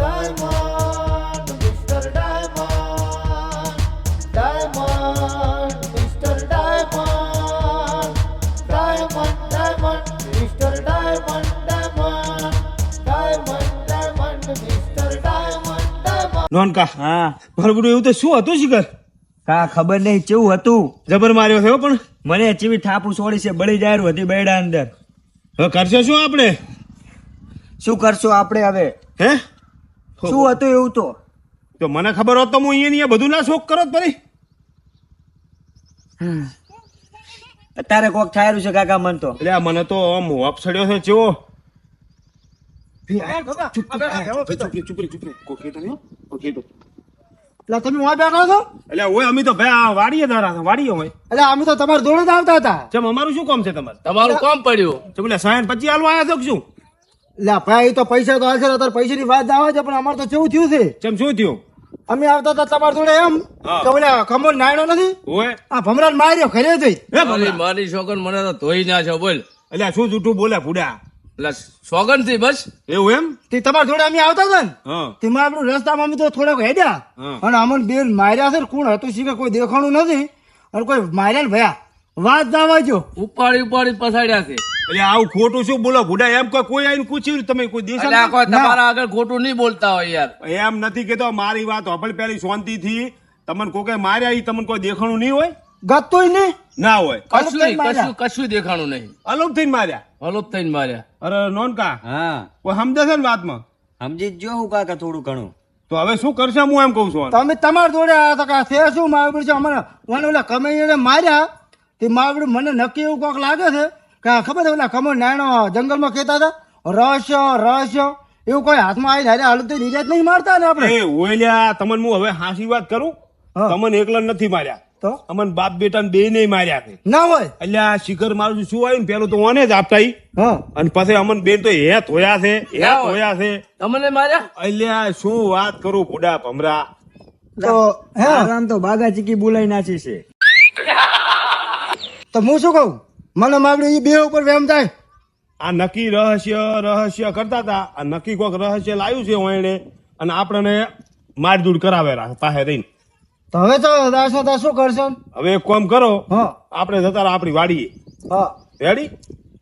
Diamond mister diamond, diamond mister diamond, diamond diamond mister diamond, diamond diamond diamond mister diamond, diamond. નોનકા હા મારું બધું એવું તો શું હતું શિખર? કા ખબર નહીં કેવું હતું. જબર માર્યો થયો પણ મને ચીવી ઠાપુ છોડી છે બળી જાય હતી બેડા અંદર. હવે કરશે શું આપણે? શું કરશું આપણે હવે? હે શું હતું એવું તો? તો મને ખબર હોત તો હું અહીંયા બધું ના શોખ કરો ફરી. અત્યારે કોક થાયરું છે કાકા મન તો. એટલે આ મને તો આમ હોપ સડ્યો છે ચેવો. એટલે તમે મોં બેઠો છો? એટલે ઓય અમે તો ભાઈ આ વાડીએ દારા હતા, વાડીએ હોય. એટલે અમે તો તમારા જોડે જ આવતા હતા. ચમ અમારું શું કામ છે તમારે? તમારું કામ પડ્યું. ચમ એટલે 25 હાલવા આવ્યા છો કે શું? એટલે ભાઈ તો પૈસા તો હાલશે અત્યારે પૈસાની વાત આવે છે પણ અમારે તો કેવું થયું છે ચમ શું થયું? અમે આવતા હતા તમારા જોડે એમ હા. કે ઓલા કમોડ નાયણો નથી ઓય આ ભમરાને માર્યો ઘરે જઈ. હે મારી ભમરા. મારી સોગન મને તો ધોઈ ના છો બોલ. એટલે આ શું જૂઠું બોલે ફૂડા? એટલે સોગન થી બસ. એવું એમ? તે તમારા જોડે અમે આવતા હતા ને હા તેમાં આપણું રસ્તામાં અમે તો થોડાક હેડ્યા હા. અને અમને બેન માર્યા છે ને કોણ હતું શીખે કોઈ દેખાણું નથી અને કોઈ માર્યા ને ભયા વાત દાવા જો ઉપાડી ઉપાડી પસાડ્યા છે. એટલે આવું ખોટું શું બોલો ફૂડા? એમ કોઈ આવીને પૂછ્યું તમે કોઈ એટલે આ દેશા? કોઈ તમારા આગળ ખોટું નહીં બોલતા હોય યાર. એમ નથી કેતો, મારી વાત હોભળ પેલી શાંતિથી. તમને કોઈ માર્યા ઈ તમને કોઈ દેખાણું નહીં હોય? ગતોય ને ના હોય. કશું દેખાણું નહીં. અલોપ થઈને માર્યા? હલોપ થઈને માર્યા. અરે નોનકા હા કોઈ સમજે છે ને વાતમાં? સમજી જ જો હું કાકા થોડું ઘણું. તો હવે શું કરશે? હું એમ કઉ છું. તમે તમારા જોડે આવ્યા હતા કે આ છે શું માવડું છે અમારે મને ઓલા કમાઈને માર્યા તે માવડું મને નક્કી એવું કોક લાગે છે કે આ ખબર છે ઓલા કમોડ નાયણો જંગલમાં કહેતા હતા રહસ્ય રહસ્ય એવું કોઈ હાથમાં આવી હારે હાલ તો નિરાજ નહીં મારતા ને આપણે એ ઓયલ્યા તમને હું હવે હાસી વાત કરું. હા. તમને એકલા નથી માર્યા, તો અમને બાપ બેટા બે નહીં માર્યા છે. ના હોય એટલે આ શિખર મારું શું આવ્યું ને પેલું તો ઓને જ આપતા ઈ. હા અને પછી અમન બેન તો હે ધોયા છે, હે ના હોય. ધોયા છે. તમને માર્યા? અલ્યા શું વાત કરું ફૂડા ભમરા. તો હે આરામ તો બાગા ચીકી બોલાઈ નાખી છે. તો હું શું કહું મને માવડું એ બે ઉપર વેમ થાય આ નક્કી રહસ્ય કરતા હતા. આ નક્કી કોઈક રહસ્ય લાવ્યું છે ઓયણે અને આપણને મારધૂડ કરાવે પાસે રહીને. તો હવે તો દાસ શું કરશો હવે એક કામ કરો, હા આપણે જતા રહો આપણી વાડીએ. હા રેડી?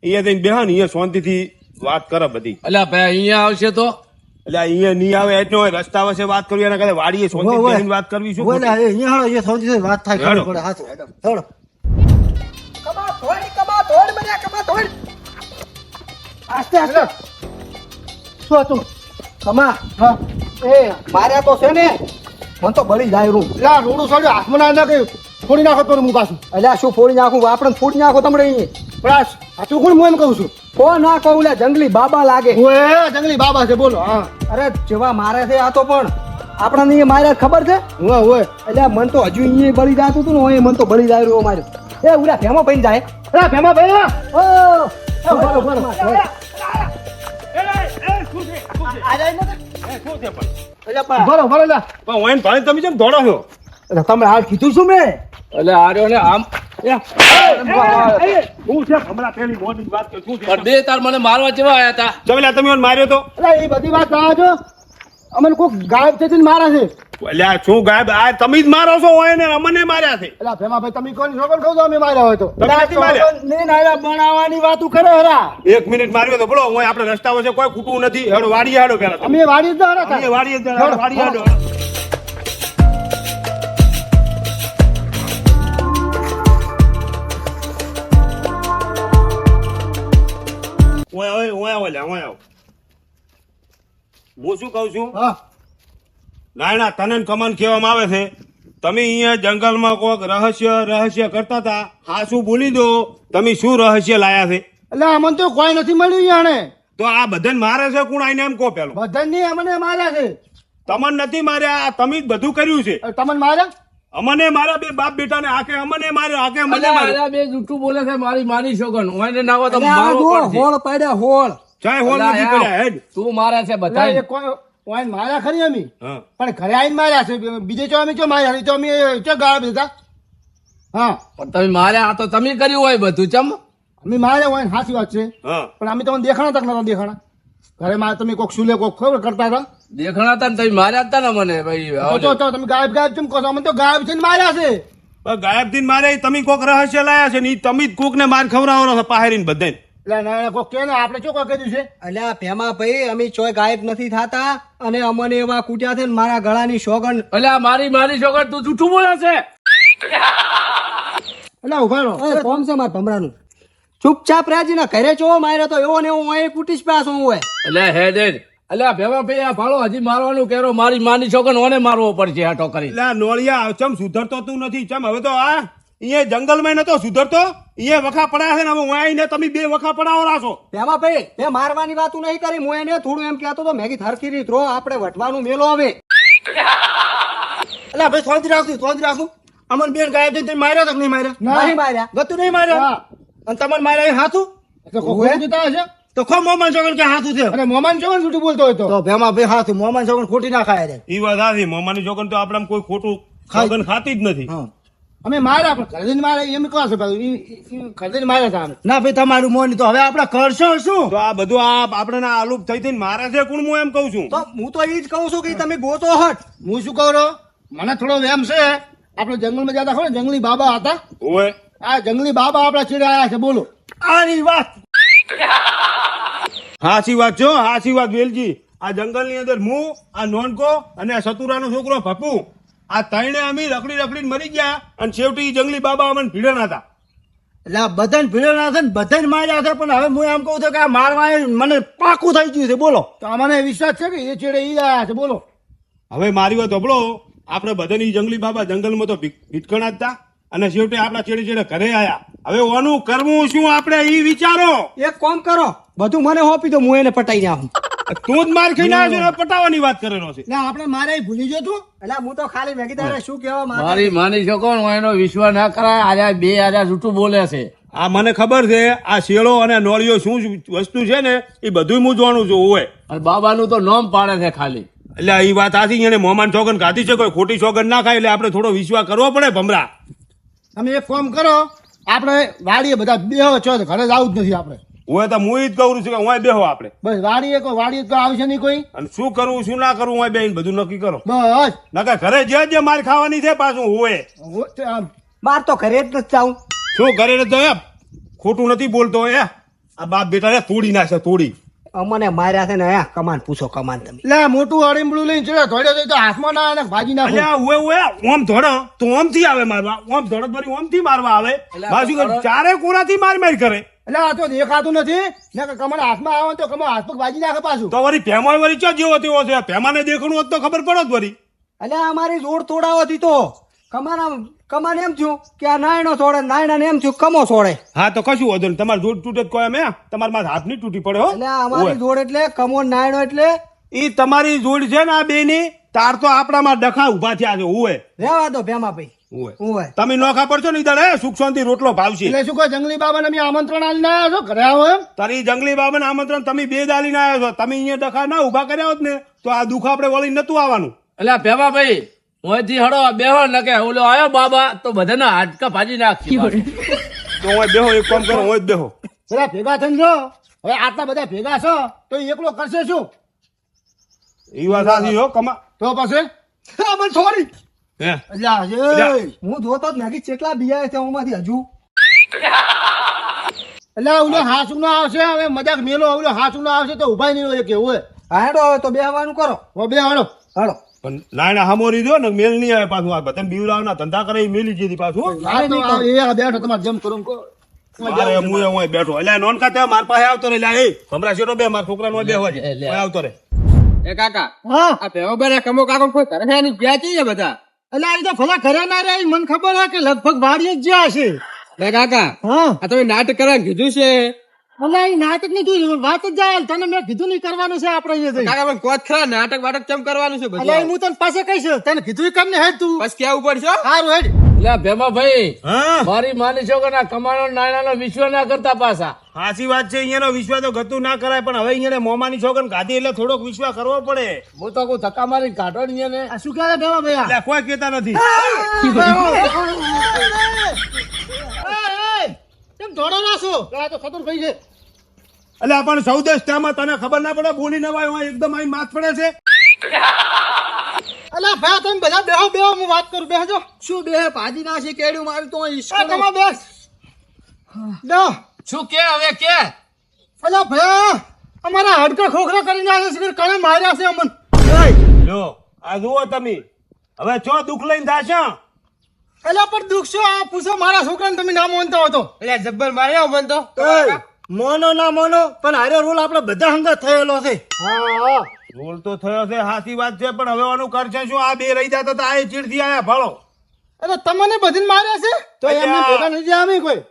અહીંયા જઈને બેહા ને અહીંયા શાંતિથી વાત કરે બધી. અલ્યા ભાઈ અહીંયા આવશે તો એટલે અહીંયા નહીં આવે એટલો હોય, રસ્તા વચ્ચે વાત કરવી એના કરતા વાડીએ શાંતિથી હોય. બેસીને વાત કરવી શું બોલે ખોટું? અહીંયા હાલો એ સૌથી વાત થાય હેડો. ખબર પડે હાથ હેડો આસ્તે આસ્તે શું હતું કમા હા એ માર્યા તો છે ને મને તો બળી જાય રૂમ એટલે રોડું છોડ્યું હાથમાં ના નાખે ફોડી નાખો તો હું પાછું એટલે શું ફોડી નાખું આપણે ફોડી નાખો તમને અહીંયા બસ સાચું કોણ હું એમ કહું છું કો ના કહું લે જંગલી બાબા લાગે ઓએ જંગલી બાબા છે બોલો હા અરે જેવા મારે છે આ તો પણ આપણને અહીંયા માર્યા ખબર છે હોય હોય એટલે મન તો હજુ અહીંયા બળી જાતું હતું ને હોય મન તો બળી જાય રહ્યો મારે એ ઉડા ભેમો પૈન જાય અરે ભેમો પૈન ઓ બરો બરો બરો બરો લા પણ ઓયન ભાઈ તમે કેમ દોડો છો? એટલે તમે હાલ કીધું શું મેં એટલે આર્યો ને આમ શું છે હમણાં પેલી મોટી વાત કે શું છે? પણ બે તાર મને મારવા જેવા આયા હતા. ચમેલા તમે મને માર્યો તો? એટલે એ બધી વાત કહો છો અમને કોક ગાયબ થઈને મારા છે એટલે આ શું ગાયબ? આ તમે જ મારો છો ઓયને અમને માર્યા છે. એટલે ભેમા ભાઈ તમે કોની છોકર કહો છો અમે માર્યા હોય તો તમે નથી માર્યા? ને નાયરા બનાવવાની વાતું કરે હરા એક મિનિટ માર્યો તો બોલો. હું આપણે રસ્તા વચ્ચે કોઈ ખૂટવું નથી. હેડો વાડીએ હેડો પેલા તમે. અમે વાડી જ હરા અમે વાડીએ જ હેડો, વાડીએ હેડો. ઓય ઓય ઓય ઓય ઓય આવ. હું શું કહું છું? હા ના ના તને ને કમન કહેવામાં આવે છે તમે અહીંયા જંગલમાં કોઈક રહસ્ય કરતા હતા. હા શું બોલી દો તમે શું રહસ્ય લાયા છે? એટલે અમને તો કોઈ નથી મળ્યું યાણે તો આ બધાને મારે છે કોણ? આઈને એમ કહો પેલું. બધાને અમને માર્યા છે તમને નથી માર્યા, આ તમે જ બધું કર્યું છે. તમને માર્યા અમને મારા બે બાપ બેટાને આકે અમને માર્યો, આકે મને અલ્યા માર્યો. અલ્યા બે જૂઠું બોલે છે મારી માની સોગન. ઓયને ના હોય તો એટલે આ મારવો જુઓ, પડશે. હોળ પડ્યા હોળ ચાય હોલ અલ્યા નથી યાર, કર્યા હેડ. તું મારે છે બધા. એટલે એ કોઈ માર્યા ખરી અમે હા પણ ઘરે આવીને માર્યા છે બીજે ચો અમે ચો માર્યા તો અમે ચો ગાળા હતા હા પણ તમે માર્યા આ તો તમે કર્યું હોય બધું ચમ. અમે માર્યા હોય ને સાચી વાત છે હા પણ અમે તમને દેખાણા તક નતા દેખાણા ઘરે માં તમે કોક સુલે કોક ખબર કરતા હતા દેખણા હતા ને તમે માર્યા હતા ને મને ભાઈ તો તમે ગાયબ ગાયબ કેમ કહો છો? અમે તો ગાયબ થઈને માર્યા છે. પણ ગાયબ થી મારે તમે કોક રહસ્ય લાયા છે ને ઈ તમે જ કોક ને માર ખવડાવવાનો છો પાહેરીને બધાને. એટલે ના કોક કે ને આપણે શું કોઈ કીધું છે? અલ્યા ભેમા ભાઈ અમે ચોય ગાયબ નથી થતા અને અમને એવા કૂટ્યા છે ને મારા ગળાની સોગન. એટલે મારી છોકર તું જૂઠું બોલે છે. એટલે ઉભા રહો. એ કોમ છે મારા ભમરાનું. ચૂપચાપ રહેજી ને ઘરે ચો માર્યો તો એવો ને એવો અહીં કૂટીશ પાસ હું હોય. એટલે હે દે એટલે ભેવા ભાઈ આ ભાળો હજી મારવાનું કેરો મારી માની છોકર ઓને મારવો પડશે આટો કરી. એટલે આ નોળિયા ચમ સુધરતો તું નથી ચમ હવે તો આ અહીંયા જંગલમાં નતો સુધરતો અહીંયા વખા પડ્યા છે ને હવે હું આવીને તમે બે વખા પડાવરા છો. ભેમા ભાઈ મેં મારવાની વાતું નહીં કરી. હું એને થોડું એમ કહેતો તો મેગી થરકી રીત રો આપણે વટવાનું મેલો હવે. એટલે ભાઈ શાંતિ રાખું. અમન બેન ગાયબ થઈને તમે માર્યા તો કે નહીં માર્યા? નહીં માર્યા. ગતું નહીં માર્યા. અને તમારે માર્યા એ હાથું એટલે કોક ખોટું કીધા હશે. તો ખો મોમાન છોકર કે હાથું છે અને મોમાન ચોગન છૂટું બોલતો હોય તો ભેમા ભાઈ હાથું મોમાન છોકર ખોટી ના ખાય રે. ઈ વાત સાચી મોમાની છોકર તો આપણામાં કોઈ ખોટું સોગન ખાતી જ નથી. અમે માર્યા પણ ખરીદીને માર્યા એમ કહો છો ખરીદીને માર્યા હતા અમે. ના ભાઈ તમારું મોન તો હવે આપણે કરશો શું? તો આ બધું આ આપણે આલુપ થઈ થઈને મારે છે કોણ હું એમ કઉ છું. તો હું તો એ જ કહું છું કે તમે ગોતો હટ. હું શું કહું રહો મને થોડો વેમ છે. આપણે જંગલમાં જતા ખબર જંગલી બાબા હતા. ઓય આ જંગલી બાબા આપણા ચીડે આવ્યા છે. બોલો આની વાત હાચી વાત છો હાચી વાત વેલજી. આ જંગલની અંદર હું આ નોનકો અને આ સતુરાનો છોકરો પપ્પુ આ ત્રણે અમે રખડીને મરી ગયા અને છેવટી ઈ જંગલી બાબા અમને ભીડના હતા. એટલે આ બધાને ભીડો ના છે ને બધાને માર્યા છે પણ હવે હું એમ કહું છું કે આ મારવા મને પાકું થઈ ગયું છે. બોલો તો અમને વિશ્વાસ છે કે એ ચીડે ઈ આવ્યા છે. બોલો હવે મારી વાત હબળો આપણે બધાને ઈ જંગલી બાબા જંગલમાં તો ભીટકણા જ હતા અને છેવટે આપણા ચેડે ઘરે આયા. હવે ઓનું કરવું શું આપણે ઈ વિચારો. એક કામ કરો બધું મને હોપી દો હું એને પટાઈ જાઉં. તું જ માર ખાઈને આવ્યો છો ને પટાવાની વાત કરેલો છે. એટલે આપણે મારે ભૂલી ગયો તું. એટલે હું તો ખાલી મેગી તારે શું કહેવા માંગુ. મારી માની છોકર એનો વિશ્વાસ ના કરાય. આજે બે આજે જૂઠું બોલે છે. આ મને ખબર છે આ શેળો અને નોળિયો શું વસ્તુ છે ને એ બધું હું જાણું છું. હોય અને બાબાનું તો નામ પાડે છે ખાલી. એટલે એ વાત આથી એને મોમાન સોગન ખાધી છે કોઈ ખોટી સોગન ના ખાય એટલે આપણે થોડો વિશ્વાસ કરવો પડે ભમરા. તમે એક કામ કરો આપણે વાડીએ બધા બેહો છો ઘરે જ આવું જ નથી આપણે. હું તો હું જ કહું છું કે હું બેહો આપણે બસ વાડીએ તો આવશે નહીં કોઈ. અને શું કરવું શું ના કરવું હું બેન બધું નક્કી કરો. બસ નકર ઘરે જે માર ખાવાની છે પાછું હોય બાર તો ઘરે જ નથી જાઉં. શું કરે તો એમ ખોટું નથી બોલતો એ આ બાપ બેટા ને તોડી નાખે તોડી. અમને માર્યા છે ને હે કમાન પૂછો કમાન તમે. એટલે મોટું અડીમડું લઈને ચડ્યો ધોડ્યો તો હાથમાં ના આવે ને ભાજી નાખો. અલ્યા ઓય ઓમ ધોડો તો ઓમ થી આવે મારવા ઓમ ધોડો ભરી ઓમ થી મારવા આવે બાજુ ચારે કોરાથી માર કરે. એટલે આ તો દેખાતું નથી ને કે કમાન હાથમાં આવે તો કમા હાથ પગ ભાજી નાખે પાછું. તો વળી ભેમો વળી ચો જેવો તેવો છે ભેમાને દેખણું હોત તો ખબર પડત વળી. એટલે અમારી જોડ તોડાવતી તો કમાન એમ થયું કે આ નાયણો છોડે નાયણા એમ થયું કમો છોડે. હા તો કશું વાંધો નહીં તમારે જોડ તૂટે કોઈ એમ તમારા માથે હાથ નહીં તૂટી પડે હો. એટલે અમારી જોડ એટલે કમો નાયણો એટલે ઈ તમારી જોડ છે ને આ બે ની તાર તો આપણામાં ડખા ઉભા થયા છે. હોય રેવા દો ભેમા ભાઈ. હોય તમે નોખા પડશો ને ઈદાડે સુખ શાંતિ રોટલો ભાવશે. એટલે શું કહો જંગલી બાબાને અમે આમંત્રણ આલીને આવ્યા છો ઘરે આવો એમ. તારી જંગલી બાબાને આમંત્રણ તમે બે દાલીને આવ્યા છો. તમે અહીંયા ડખા ના ઉભા કર્યા હોત ને તો આ દુઃખ આપણે વળી નતું આવવાનું. એટલે ભેમા ભાઈ ઓયથી હડો બેહો ન કે ઓલો આવ્યો બાબા તો બધાના હાડકા ભાજી નાખી. તો હું બેહો એક કામ કરો હું જ બેહો. બધા ભેગા થઈને જો હવે આટલા બધા ભેગા છો તો એકલો કરશે શું? એ વાત સાચી હો કમા તો પછી મને છોડી હે એટલે હું જોતો જ મેગી ચેટલા બિયા છે ઓમાંથી હજુ. એટલે ઓલો હાસુ ના આવશે હવે મજાક મેલો ઓલો હાસુ ના આવશે તો ઉભા નહીં હોય કે હોય. હાડો હવે તો બેહવાનું કરો. હો બે હાલો હાડો પણ લાઈના હામોરી દો ને મેલ નહીં આવે પાછું આ બધાને બીવડાવના ધંધા કરે ઈ મેલી જીધી પાછું. આ તો આ એ બેઠો તમારે જેમ કરું કહો. મારે હું બેઠો એટલે નોન ખાતે માર પાસે આવતો રે એટલે એ હમણાં શેઠો બે મારા છોકરાનો બેહવા છે આવતો રે. એ કાકા હા આ ભેવો બરે કમો કાકો કોઈ કરે છે ગયા છે બધા. એટલે આ તો ફલા ઘરે ના રે મને ખબર હે કે લગભગ વાડીએ જ જ્યાં હશે. લે કાકા હા આ તમે નાટક કરવાનું કીધું છે. એટલે એ નાટક નહીં તું વાત જ જાય તને મેં કીધું નહીં કરવાનું છે આપણે અહીંયા કાકા પણ કોચ ખરા નાટક વાટક કેમ કરવાનું છે એટલે બધું? હું તને પાસે કહીશ તને કીધું કર ને હેડ તું બસ કેવું પડશે. સારું હેડ. એટલે ભેમા ભાઈ હા મારી માની છોકર ના કમાનો નાયણાનો વિશ્વાસ ના કરતા પાછા. સાચી વાત છે અહીંયાનો વિશ્વાસ તો ગતું ના કરાય પણ હવે અહીંયા મોમાની છોકન ગાધી એટલે થોડોક વિશ્વાસ કરવો પડે. હું તો કોઈ ધક્કા મારી કાઢો ને એને. આ શું કહે બેવા ભૈયા એટલે કોઈ કહેતા નથી. કેમ ધોડો ના છો આ તો ખતર થઈ છે. એટલે પણ સૌદેશ ત્યાંમાં તને ખબર ના પડે બોલી નવાય હોય એકદમ અહીં માથ પડે છે. અલા ભાઈ તમે બધા બેહો બેહો હું વાત કરું બેહજો. શું બે ભાજી ના છે કેડું મારું તો ઈશ્વર તમે બેસ બેહો. શું કે હવે કે અલા ભાઈ અમારા હાડકા ખોખરા કરી નાખે છે કણે માર્યા છે અમન. જો આ જુઓ તમે હવે ચો દુઃખ લઈને થાશો. અલા પણ દુઃખ શું આ પૂછો મારા છોકરાને તમે ના માનતા હો તો. એટલે જબ્બર માર્યો મન તો મોનો ના મોનો પણ હારે રોલ આપણે બધા હંગાત થયેલો છે. હા રોલ તો થયો છે સાચી વાત છે પણ હવે આનું કરશે શું આ બે રહી જતા હતા આ ચીડથી આયા ફાળો. એટલે તમને બધીને માર્યા છે તો એમને અલ્યા. ભેગા નથી થયા અમે કોઈ.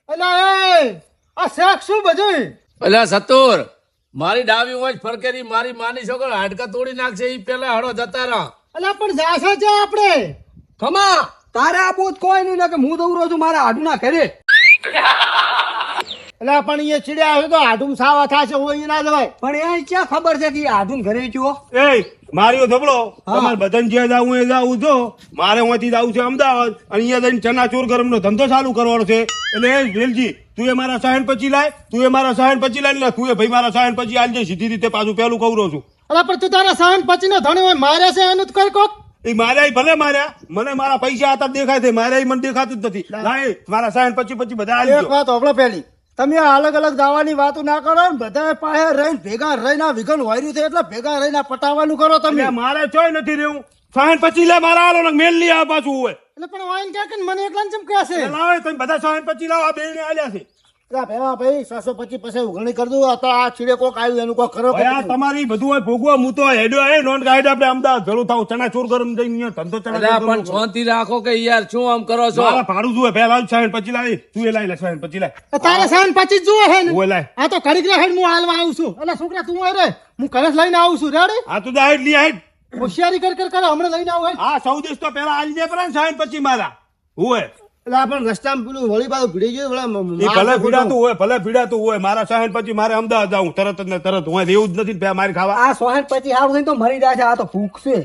અલા એ આ શેખ શું બધું એટલે સતુર મારી ડાબી હોય ફરકેરી મારી માની છોકરો હાડકા તોડી નાખશે એ પેલા હડો જતા રહો. અલા પણ જાશે છે આપણે. ખમા તારે આ બોધ કોઈ નહીં ને કે હું દৌરો છું મારા હાડું ના ઘરે. અલા પણ એ ચીડ્યા છે તો હાડું સાવા થાશે હોય ના જવાય. પણ એ ક્યાં ખબર છે કે હાડું ઘરે જુઓ. એ માર્યો ધબળો તમારે બધાને જે જાવું એ જાવું છો મારે અહીંથી જવું છે અમદાવાદ અને અહીંયા જઈને ચનાચોર ગરમનો ધંધો ચાલુ કરવાનો છે એટલે એ વેલજી તું એ મારા સાહેન પછી લાય તું એ મારા સાહેન પછી લાય ને તું એ ભાઈ મારા સાહેન પછી આલજે સીધી રીતે પાછું પેલું કવરો છું. અલા પણ તું તારા સાવન પછીનો ધણી હોય માર્યા છે એનું તો કઈ કોક. એ માર્યા ભલે માર્યા મને મારા પૈસા આતા દેખાય છે માર્યા મને દેખાતું જ નથી લાય મારા સાહેન પછી બધા એક આલજો. વાત હોભળો પેલી તમે આ અલગ અલગ દાવાની વાતો ના કરો ને બધા પાસે રહીને ભેગા રહીને આ વિઘન વાર્યું છે એટલે ભેગા રહીને આ પટાવાનું કરો તમે. એટલે મારે ચોય નથી રહેવું સાહેન પછી લે મારા આલો ને મેલ લઈ આ પાછું હોય એટલે પણ વાઈન ક્યાં કે મને એકલા ચમ કહે છે. એટલે લાવે તમે બધા સાહેન પછી લાવો આ બેને આલ્યા છે. અલા ભેવા ભાઈ 725 પછી ઉઘરણી કરી દઉં આ તો આ ચીડે કોક આવ્યું એનું કોક કરો ભાઈ આ તમારી બધું હોય ભોગવા હું તો હેડ્યો હે નોન ગાઈડ આપણે અમદાવાદ ભેળું થાવ ચણાચોર ગરમ જઈને અહીંયા ધંધો એટલે પણ ચણાચોર શાંતિ રાખો કે યાર શું આમ કરો છો. મારા ભાડું જોવે પહેલા સાહેન પછી લાવી તું એ લાવી લે સાહેન પછી લાય તારા સાવન પછી જ જુઓ છે ને. ઓય લાય આ તો ઘડીક રહે હું હાલવા આવું છું. એટલે છોકરા તું આય રે હું કલશ લઈને આવું છું રેડી. આ તું હાઈટ લી હાઈટ હોશિયારી કર કર કર હમણાં લઈને આવું. આ સૌ દેશ તો પહેલા આલી દે પર સાહેન પછી મારા હોય એટલે આ પણ રસ્તામાં પેલું વળી પાછું ભીડી ગયું એ ભલે ભીડાતું હોય ભલે ભીડાતું હોય મારા સાહેન પછી મારે અમદાવાદ જાઉં તરત જ ને તરત હોય એવું જ નથી ને મારી ખાવા આ સોહેન પછી હારું થઈને તો મરી જાય છે આ તો ભૂખ છે.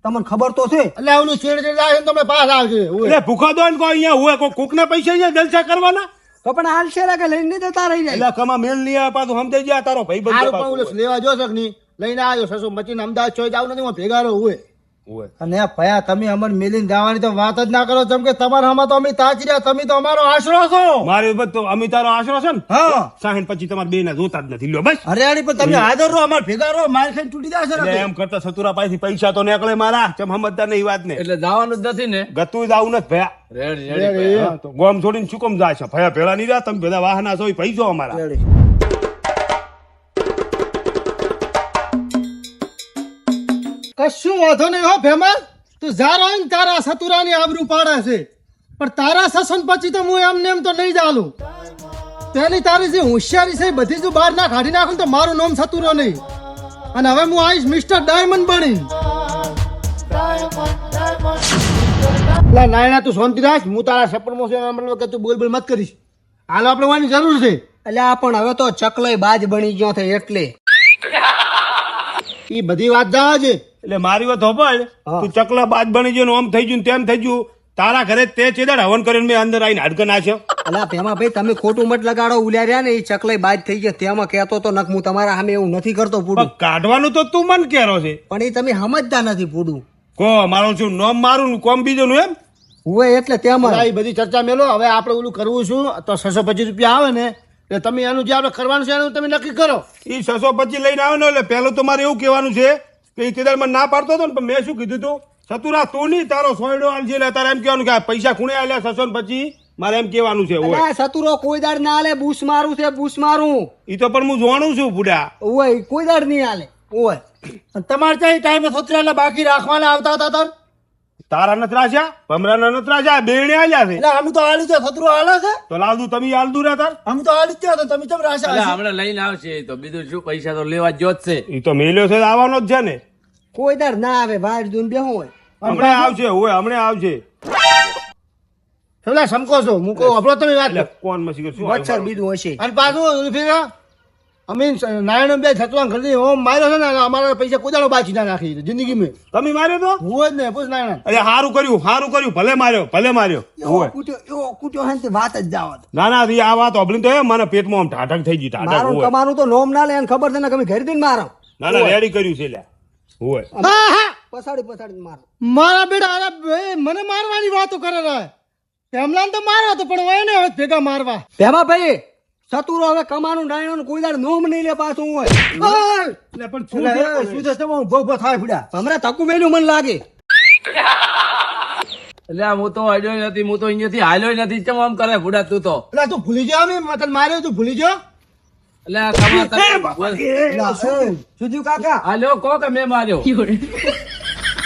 તમને ખબર તો છે. એટલે આવનું ચીડ ચીડ આવે ને તમે પાસ આવશે એટલે ભૂખા દો ને કોઈ અહીંયા હોય કોઈ કોકના પૈસા અહીંયા જલસા કરવાના તો પણ હાલ છે કે લઈને જતા રહી જાય. એટલે કમા મેલ નહીં આવે પાછું સમજાઈ જાય તારો ભાઈ સારું પણ બંધ ઓલું લેવા જો શક નહીં લઈને આવ્યો 625 અમદાવાદ ચોઈ જાવ નથી હું ભેગા રહું હોય. હોય અને ભયા તમે અમને મેલીને જવાની તો વાત જ ના કરો જેમ કે તમારા આમાં તો અમે તાજી રહ્યા તમે તો અમારો આશરો છો. મારે તો અમે તારો આશરો છે ને હા સાહેન પછી તમારે બે ના જોતા જ નથી લ્યો બસ હરિયાળી પણ તમે હાજર રહો અમારે ભેગા રહો માર ખાઈને તૂટી જશે એટલે એમ કરતા સતુરા પાસેથી પૈસા તો નીકળે મારા ચમ સમજતા નહીં વાત ને એટલે જવાનું જ નથી ને. ગતું જ આવું નથી ભયા રેડી રેડી હા, તો ગોમ છોડીને શું કેમ જાય છે ભયા ભેળા નહીં રહ્યા તમે બધા વાહના છો એ પૈસો અમારા કશું વાંધો નહીં હો ભેમા તું જા રહ્યો ને તારા સતુરાની આબરૂ પાડે છે પણ તારા સસન પછી તો હું એમને એમ તો નહીં ચાલું. પેલી તારી જે હોશિયારી છે એ બધી જો બહાર ના કાઢી નાખું તો મારું નામ સતુરો નહીં અને હવે હું આવીશ મિસ્ટર ડાયમંડ બની. એટલે નાયણા તું શાંતિ રાખ હું તારા સપનમાં છું એના મતલબ કે તું બોલ બોલ મત કરીશ હાલ આપણે વાની જરૂર છે. એટલે આ પણ હવે તો ચકલોય બાજ બની ગયો છે એટલે એ બધી વાત જવા છે. એટલે મારી વાત હોભળ તું ચકલા બાદ બની ગયો ને આમ થઈ ગયું ને તેમ થઈ ગયું તારા ઘરે તે ચેદાડ હવન કરીને મેં અંદર આવીને હાડકા નાખ્યો. અલા ભેમા ભાઈ તમે ખોટું મત લગાડો ઉલ્યા રહ્યા ને એ ચકલાઈ બાજ થઈ ગયા તેમાં કહેતો તો નક હું તમારા સામે એવું નથી કરતો પૂડું પણ કાઢવાનું તો તું મન કેરો છે પણ એ તમે સમજતા નથી પૂડું કો મારું શું નોમ મારું ને કોમ બીજું નું એમ હોય એટલે તેમાં આ બધી ચર્ચા મેલો હવે આપણે ઓલું કરવું છું તો 625 રૂપિયા આવે ને એટલે તમે એનું જે આપણે કરવાનું છે એનું તમે નક્કી કરો. એ 625 લઈને આવે ને એટલે પહેલું તો મારે એવું કહેવાનું છે કે એ તેદાડ મને ના પાડતો હતો ને પણ મેં શું કીધું તું સતુરા તું નહીં તારો સોયડો આલજે એટલે તારે એમ કહેવાનું કે આ પૈસા ખૂણે આલ્યા 625 મારે એમ કહેવાનું છે હોય અલા સતુરો કોઈ દાડ ના આલે બૂસ મારું છે બૂસ મારું એ તો પણ હું જોવાનું છું બુડા ઓય કોઈ દાડ નહીં આલે ઓય અને તમારે ત્યાં ટાઈમે સતરાને બાકી રાખવાના આવતા હતા તાર તારા નથી રાખ્યા ભમરાના નથી રાખ્યા બેણે આલ્યા છે એટલે અમે તો આલી છે સતરો હાલે છે તો લાવતું તમે આલદું રહ્યા તાર અમે તો આલી જ છે તમે ચમ રાશા એટલે હમણાં લઈને આવશે એ તો બીજું શું પૈસા તો લેવા જ છે. એ તો મેલ્યો છે આવવાનો જ છે ને કોઈ દાડ ના આવે બહાર દૂન બે હોય હમણાં આવશે હોય હમણાં આવશે પેલા સમકો છો મૂકો આપણો તમે વાત એટલે કોણ મસી શું મચ્છર બીજું હશે અને પાછું ફેરા અમે નારાયણ બે છતવા ઘરની ઓમ માર્યો છે ને અમારા પૈસા કોદાળો બાકી ના નાખી જિંદગીમાં તમે માર્યો તો હું જ ને પૂછ નારાયણ અરે સારું કર્યું ભલે માર્યો હોય કૂટ્યો હે ને તે વાત જ જાવત ના ના આ વાત ઓબલી તો મને પેટમાં આમ ઠાઠક થઈ ગઈ ઠાઠક મારું હોય કમાનું તો નોમ ના લે એને ખબર છે ને કે અમે ઘરે દઈને મારો ના ના રેડી કર્યું છે લ્યા હોય હા હા પછાડી મારો મારા બેટા અરે બે મને મારવાની વાતો કરે રહે તેમલા તો મારો તો પણ હોય ને હવે ભેગા મારવા ભેમા ભાઈ સતુરો હવે કમાનું ડાયણો કોઈ દાડ નોમ નહીં લે પાછું હોય એટલે પણ શું છે? શું છે તમે ઉભો થાય ફુડા હમણાં તકુ મેલ્યું મને લાગે એટલે હું તો અડ્યો નથી હું તો અહીંયાથી હાલ્યો નથી કેમ આમ કરે ભૂડા તું તો એટલે તું ભૂલી જા મેં તને માર્યો તું ભૂલી જા એટલે આ કમા સુજુ કાકા હાલ્યો કો કે મેં માર્યો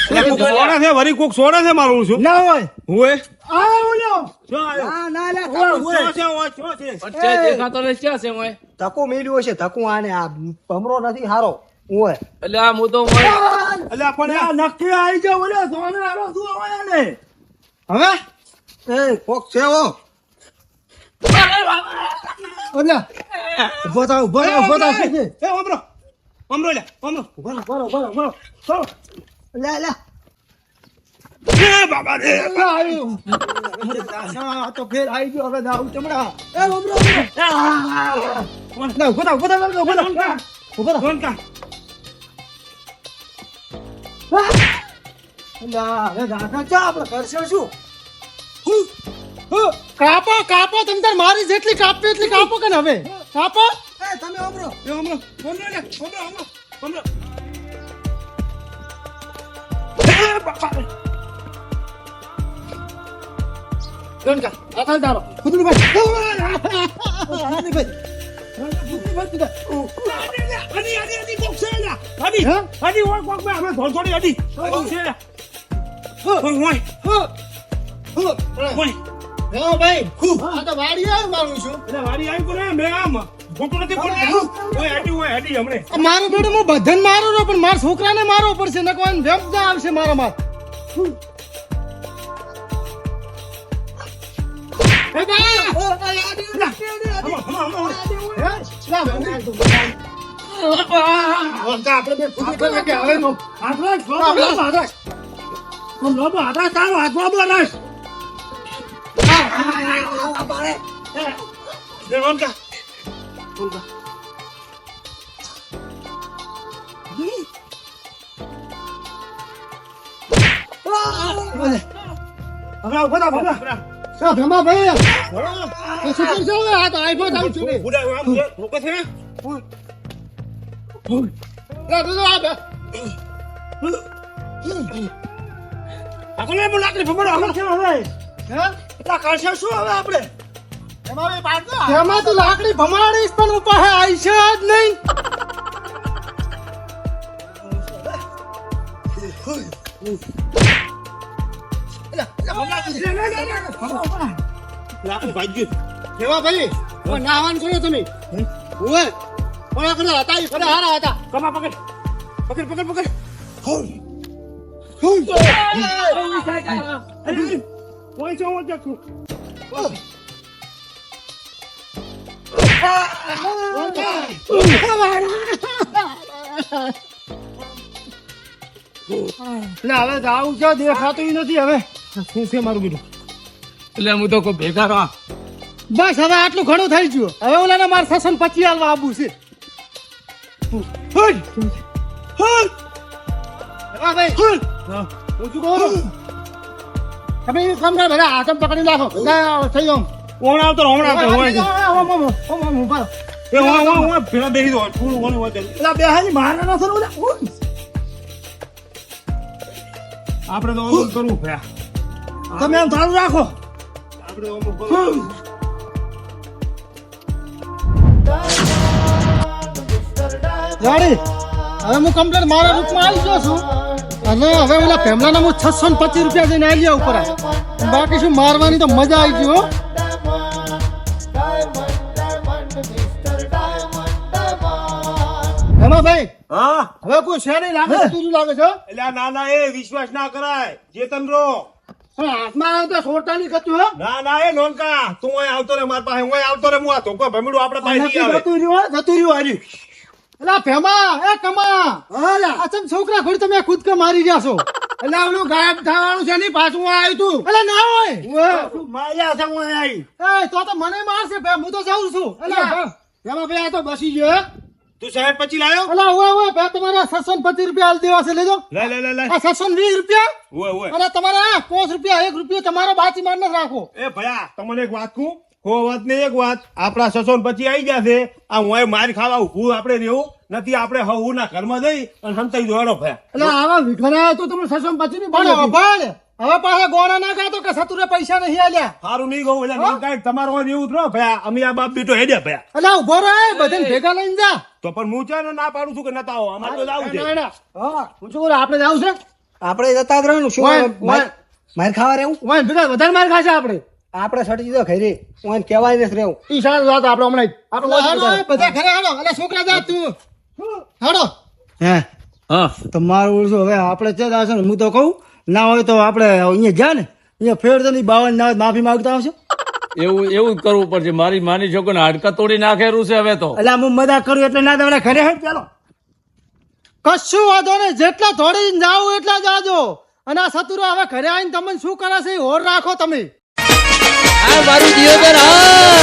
એટલે કોક સોડા છે વરી કોક સોડા છે મારું છું ના હોય હોય આ ઓલો શું આયો? ના ના લે શું છે, હોય, શું છે? વચ્ચે દેખાતો ને ક્યાં છે મોય તકુ મેલ્યું હશે તકુ આને આ ભમરો નથી હારો હોય એટલે આ હું તો મોય એટલે પણ આ નક્કી આવી જાવ ઓલે સોને આરો શું હોય ને હવે એ કોક છે ઓ ઓલા ઉભો થા શું છે એ ઓમરો લે ઓમરો લે લે એ બાબા રે આ તો ફેર આવી ગયો હવે દાઉ ચમડા એ ઉભરો ના ઉભો થા કોણ કા ના હવે ગાંઠા ચા આપણે કરશે શું કાપો તમ તાર મારી જેટલી કાપવી એટલી કાપો કે ને હવે કાપો એ તમે ઉભરો એ ઓમરો લે ઓમરો એ બાબા રે કોણ કા આખા દારો કુદરી ભાઈ અડી કોક છે લ્યા અડી હોય કોક મે અમે થોડી અડી કોક છે હોય હા ભાઈ આ તો વાડી આવ્યો મારું છું એટલે વાડી આવી કોને મે આમ ખોટું નથી બોલતો હોય અડી હમણે મારું બેડું હું બધાને મારું છું પણ મારા છોકરાને મારવો પડશે ને કોઈ વેમ ના આવશે મારા માર ભેમા ભાઈ શું કરશો હવે આ તો આઈફોન આવું છું બુડા આમ લોકો છે આકોને બોલ લાકડી ફમડો આમ છે હવે એટલા કરશે શું હવે આપણે એમાં તું લાકડી ભમાડીશ પણ હું પાસે આવી છે જ નહીં લાકડી ભાગ્યું ભેમા ભાઈ નાવાનું છો તમે ઓય કોના કોના હતા એ કોના હારા હતા કમા પકડ કોઈ છે હું દેખું એટલે હવે આવું છે દેખાતું નથી હવે શું છે મારું બીજું એટલે હું તો કોઈ ભેગા રહો બસ હવે આટલું ઘણું થઈ ગયું હવે ઓલાને મારે 625 આલવા આવું છે હા ભાઈ હું શું કહું તમે એ કામ કરે બધા હાથ પકડી નાખો થઈ જાઉં કોણ આવતો હમણાં આવતો હોય છે એ હું પેલા બેસી દો થોડું ઘણું હોય આપણે તો ઓલું કરવું ભયા તમે આમ ચાલુ રાખો આપણે ઓલું કરવું જાડી હવે હું કમ્પ્લેટ મારા રૂપમાં આવી ગયો છું અને હવે ઓલા ફેમલાના હું 625 રૂપિયા જઈને આવી ગયા ઉપર બાકી શું મારવાની તો મજા આવી ગઈ હો એમાં ભાઈ હા હવે કોઈ છે નહીં લાગે તું લાગે છે એટલે ના એ વિશ્વાસ ના કરાય ચેતન રો પણ હાથમાં આવે તો છોડતા નહીં કતું હો ના ના એ નોનકા તું અહીં આવતો રે મારા પાસે હું અહીં આવતો રે હું આ ધોકો ભમીડું આપણે પાસે નહીં આવે જતું રહ્યું હાર્યું એલા ભેમા એ કમા આ ચમ છોકરા ઘોડી તમે ખુદ મારી ગયા છો એટલે ઓલું ગાયબ થવાનું છે નહીં પાછું હું આવ્યું તું એટલે ના હોય માર્યા છે હું અહીં આવી એ તો મને મારશે બે હું તો જાઉં છું એટલે એમાં ભાઈ આ તો બસી ગયો હે. તું 60 લાયો અલા ઓય બે તમારા 625 રૂપિયા આલ દેવા છે લેજો લે લે લે લે આ 620 રૂપિયા ઓય ઓય અને તમારા 5 રૂપિયા 1 રૂપિયો તમારો બાકી માર ન રાખો એ ભયા તમને એક વાત કહું કો વાત ને એક વાત આપણા 625 આવી ગયા છે આ હું માર ખાવા ઊભું આપણે રહેવું નથી આપણે હું ના ઘરમાં જઈ અને સંતાઈ દોડો ભયા એટલે આવા વિઘરા તો તમે 625 ની પણ હવે પાછા ગોળા ના ગાતો કે સતુરે પૈસા નહીં આલ્યા સારું નહીં કહું એટલે કાંઈક તમારો હોય એવું જ રહો ભયા અમે આ બાપ બેટો હેડ્યા ભયા એટલે ઉભો રહે બધાને ભેગા લઈને જા તો પણ હું છે ને ના પાડું છું કે નતા આવો અમારે તો જાવું છે હા હું શું કરું આપણે જાવું છે આપણે જતા જ રહેવાનું શું માર ખાવા રહેવું ઓય ભેગા વધારે માર ખાશે આપણે આપણે સટી દીધો ખરી હું કહેવાય નથી રહેવું ઈ સાલ વાત આપણે હમણાં આપણે બધા ઘરે હાલો એટલે છોકરા જા તું હાલો હે હા તો મારું શું હવે આપણે છે આવશે ને હું તો કહું ના હોય તો આપણે અહીંયા ગયા ને અહીંયા ફેર તો નહીં 52 ના માફી માંગતા આવશે એવું જ કરવું પડશે મારી માની છોકરીને હાડકા તોડી નાખેલું છે હવે તો એટલે હું મજાક કરું એટલે ના તમને ઘરે હેડ ચાલો કશું વાંધો નહીં જેટલા દોડીને જાવ એટલા જાજો અને આ સતુરો હવે ઘરે આવીને તમને શું કરે છે એ હોર રાખો તમે આ મારું દિયોદર હા